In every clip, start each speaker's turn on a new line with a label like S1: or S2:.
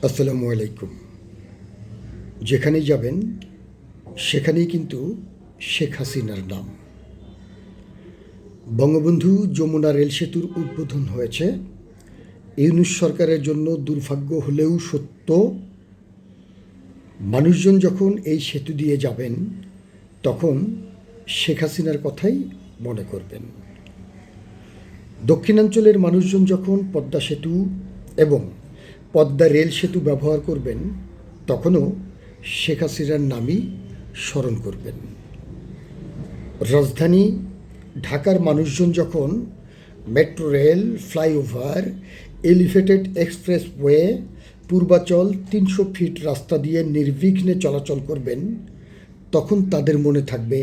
S1: আসসালামু আলাইকুম। যেখানেই যাবেন সেখানেই কিন্তু শেখ হাসিনার নাম। বঙ্গবন্ধু যমুনা রেল সেতুর উদ্বোধন হয়েছে। ইউনূস সরকারের জন্য দুর্ভাগ্য হলেও সত্য, মানুষজন যখন এই সেতু দিয়ে যাবেন তখন শেখ হাসিনার কথাই মনে করবেন। দক্ষিণাঞ্চলের মানুষজন যখন পদ্মা সেতু এবং পদ্মা রেল সেতু ব্যবহার করবেন তখনও শেখ হাসিনার নামই স্মরণ করবেন। রাজধানী ঢাকার মানুষজন যখন metro rail, flyover, elevated expressway, Purbachal ৩০০ feet রাস্তা দিয়ে নির্বিঘ্নে চলাচল করবেন তখন তাদের মনে থাকবে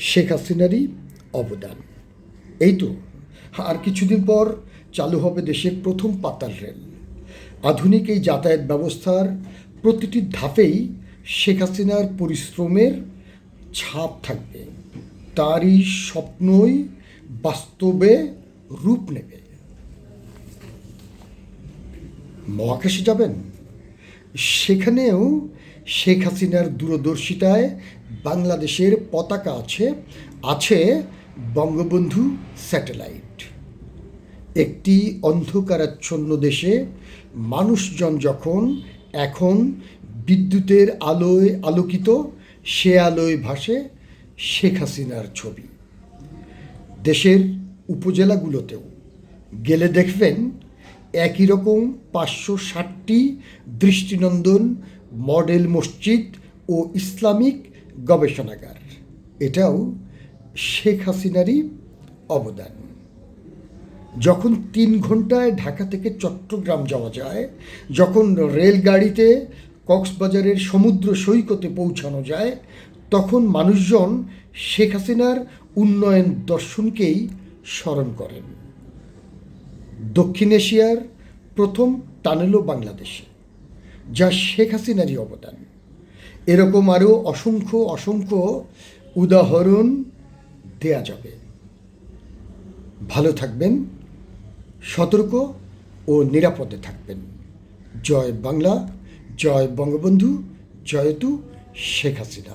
S1: শেখ হাসিনারই অবদান। এই তো আর কিছুদিন পর চালু হবে দেশের প্রথম পাতাল রেল। আধুনিক এই যাতায়াত ব্যবস্থার প্রতিটি ধাপেই শেখ হাসিনার পরিশ্রমের ছাপ থাকবে। তারই স্বপ্নই বাস্তবে রূপ নেবে। মহাকাশে যাবেন, সেখানেও শেখ হাসিনার দূরদর্শিতায় বাংলাদেশের পতাকা আছে বঙ্গবন্ধু স্যাটেলাইট। একটি অন্ধকারাচ্ছন্ন দেশে মানুষজন যখন এখন বিদ্যুতের আলোয় আলোকিত, সে আলোয় ভাসে শেখ হাসিনার ছবি। দেশের উপজেলাগুলোতেও গেলে দেখবেন একই রকম ৫৬০টি দৃষ্টিনন্দন মডেল মসজিদ ও ইসলামিক গবেষণাগার। এটাও শেখ হাসিনারই অবদান। যখন ৩ ঘন্টায় ঢাকা থেকে চট্টগ্রাম যাওয়া যায়, যখন রেলগাড়িতে কক্সবাজারের সমুদ্র সৈকতে পৌঁছানো যায়, তখন মানুষজন শেখ হাসিনার উন্নয়ন দর্শনকেই স্মরণ করেন। দক্ষিণ এশিয়ার প্রথম টানেলও বাংলাদেশে, যা শেখ হাসিনারই অবদান। এরকম আরও অসংখ্য উদাহরণ দেয়া যাবে। ভালো থাকবেন, সতর্ক ও নিরাপদে থাকবেন। জয় বাংলা, জয় বঙ্গবন্ধু, জয়তু শেখ হাসিনা।